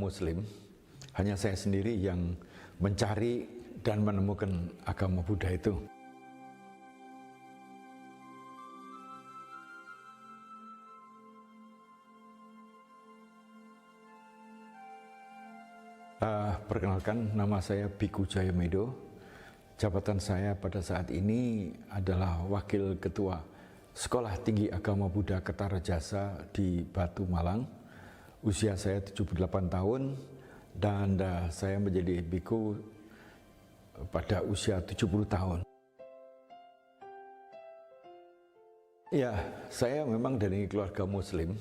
Muslim, hanya saya sendiri yang mencari dan menemukan agama Buddha itu. Perkenalkan, nama saya Bhikkhu Jayamedo. Jabatan saya pada saat ini adalah Wakil Ketua Sekolah Tinggi Agama Buddha Kertarajasa di Batu, Malang. Usia saya 78 tahun dan saya menjadi bhikkhu pada usia 70 tahun. Ya, saya memang dari keluarga Muslim.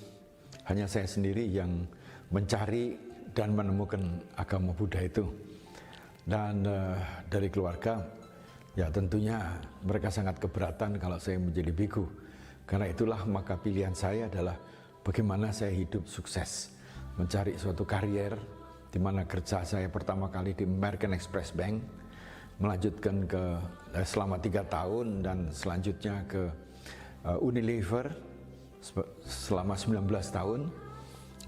Hanya saya sendiri yang mencari dan menemukan agama Buddha itu. Dan dari keluarga, ya tentunya mereka sangat keberatan kalau saya menjadi bhikkhu. Karena itulah maka pilihan saya adalah bagaimana saya hidup sukses, mencari suatu karier, di mana kerja saya pertama kali di American Express Bank, melanjutkan ke selama 3 tahun dan selanjutnya ke Unilever selama 19 tahun,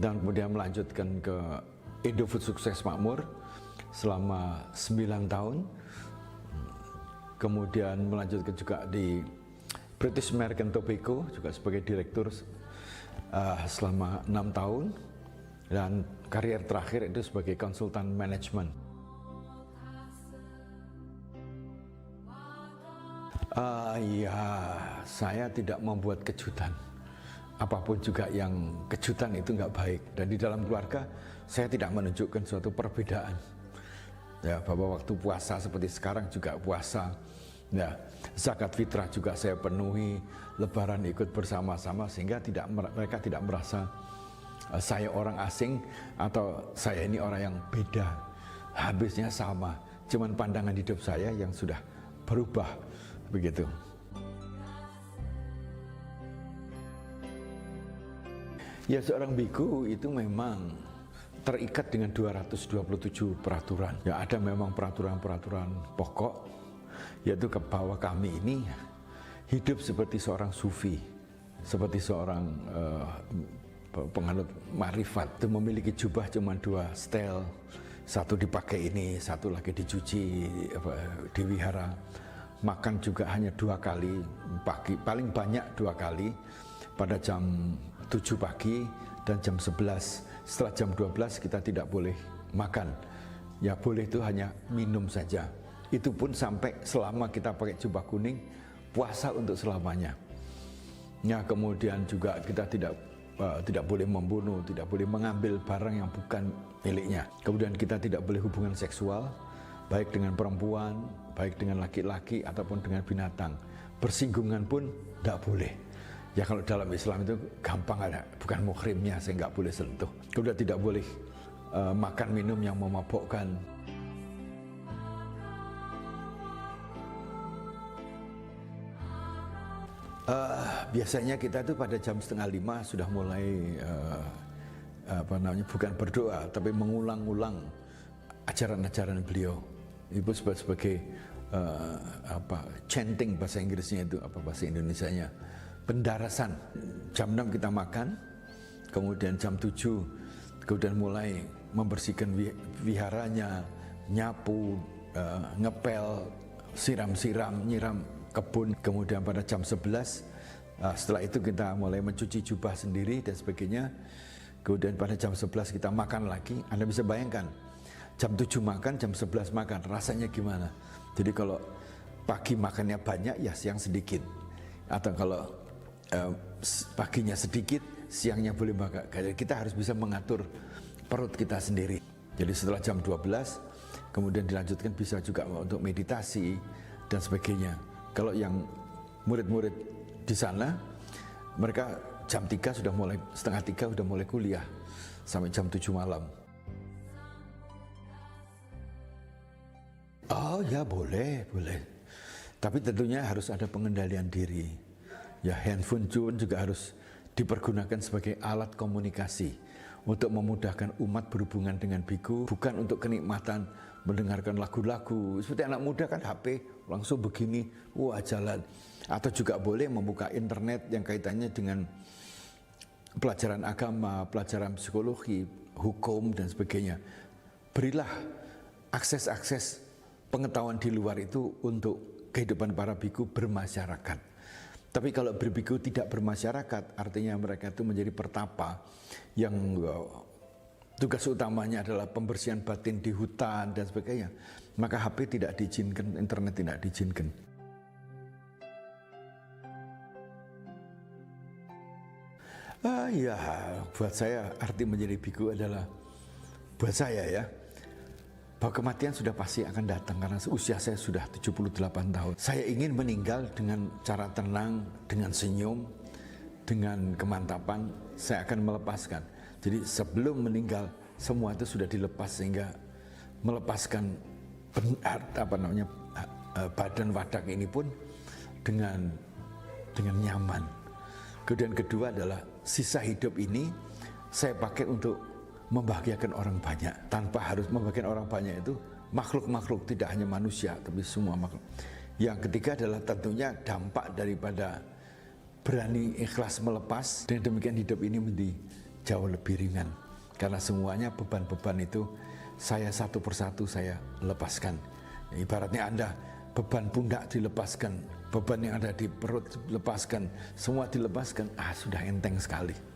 dan kemudian melanjutkan ke Indofood Sukses Makmur selama 9 tahun, kemudian melanjutkan juga di British American Tobacco juga sebagai direktur selama 6 tahun, dan karier terakhir itu sebagai konsultan manajemen. Ya, saya tidak membuat kejutan. Apapun juga yang kejutan itu nggak baik, dan di dalam keluarga saya tidak menunjukkan suatu perbedaan. Ya, bahwa waktu puasa seperti sekarang juga puasa. Ya, zakat fitrah juga saya penuhi, lebaran ikut bersama-sama, sehingga mereka tidak merasa saya orang asing atau saya ini orang yang beda. Habisnya sama, cuman pandangan hidup saya yang sudah berubah begitu. Ya, seorang bhikkhu itu memang terikat dengan 227 peraturan. Ya, ada memang peraturan-peraturan pokok, yaitu bahwa kami ini hidup seperti seorang sufi, seperti seorang penganut marifat. Itu memiliki jubah cuma 2 setel, satu dipakai ini, satu lagi dicuci di wihara. Makan juga hanya 2 kali pagi, paling banyak 2 kali, pada jam 7 pagi dan jam 11. Setelah jam 12 kita tidak boleh makan. Ya boleh itu hanya minum saja. Itu pun sampai selama kita pakai jubah kuning, puasa untuk selamanya. Ya, kemudian juga kita tidak boleh membunuh, tidak boleh mengambil barang yang bukan miliknya. Kemudian kita tidak boleh hubungan seksual, baik dengan perempuan, baik dengan laki-laki ataupun dengan binatang. Bersinggungan pun tidak boleh. Ya, kalau dalam Islam itu gampang, ada bukan muhrimnya, saya nggak boleh sentuh. Kemudian tidak boleh makan minum yang memabukkan. Biasanya kita itu pada jam 4:30 sudah mulai bukan berdoa, tapi mengulang-ulang ajaran-ajaran beliau. Itu sebagai chanting bahasa Inggrisnya, itu bahasa Indonesianya, pendarasan. Jam 6 kita makan, kemudian jam 7 kemudian mulai membersihkan wiharanya, nyapu, ngepel, siram-siram, nyiram kebun. Kemudian pada jam 11 setelah itu kita mulai mencuci jubah sendiri dan sebagainya. Kemudian pada jam 11 kita makan lagi. Anda bisa bayangkan, jam 7 makan, jam 11 makan, rasanya gimana? Jadi kalau pagi makannya banyak, ya siang sedikit. Atau kalau paginya sedikit, siangnya boleh makan. Kita harus bisa mengatur perut kita sendiri. Jadi setelah jam 12, kemudian dilanjutkan bisa juga untuk meditasi dan sebagainya. Kalau yang murid-murid di sana, mereka jam 3 sudah mulai, setengah 3 sudah mulai kuliah sampai jam 7 malam. Oh ya, boleh. Tapi tentunya harus ada pengendalian diri. Ya, handphone juga harus dipergunakan sebagai alat komunikasi untuk memudahkan umat berhubungan dengan bhikkhu, bukan untuk kenikmatan mendengarkan lagu-lagu. Seperti anak muda kan HP langsung begini, wah jalan. Atau juga boleh membuka internet yang kaitannya dengan pelajaran agama, pelajaran psikologi, hukum dan sebagainya. Berilah akses-akses pengetahuan di luar itu untuk kehidupan para biku bermasyarakat. Tapi kalau berbiku tidak bermasyarakat, artinya mereka itu menjadi pertapa yang tugas utamanya adalah pembersihan batin di hutan dan sebagainya, maka HP tidak diizinkan, internet tidak diizinkan. Ya, buat saya arti menjadi biku adalah, buat saya ya, bahwa kematian sudah pasti akan datang karena usia saya sudah 78 tahun. Saya ingin meninggal dengan cara tenang, dengan senyum, dengan kemantapan. Saya akan melepaskan. Jadi sebelum meninggal semua itu sudah dilepas, sehingga melepaskan badan wadak ini pun dengan nyaman. Kemudian kedua adalah sisa hidup ini saya pakai untuk membahagiakan orang banyak, tanpa harus membahagiakan orang banyak itu makhluk-makhluk, tidak hanya manusia tapi semua makhluk. Yang ketiga adalah tentunya dampak daripada berani ikhlas melepas, dan demikian hidup ini menjadi jauh lebih ringan karena semuanya beban-beban itu saya satu persatu saya lepaskan. Ibaratnya Anda beban pundak dilepaskan, beban yang ada di perut dilepaskan, semua dilepaskan, sudah enteng sekali.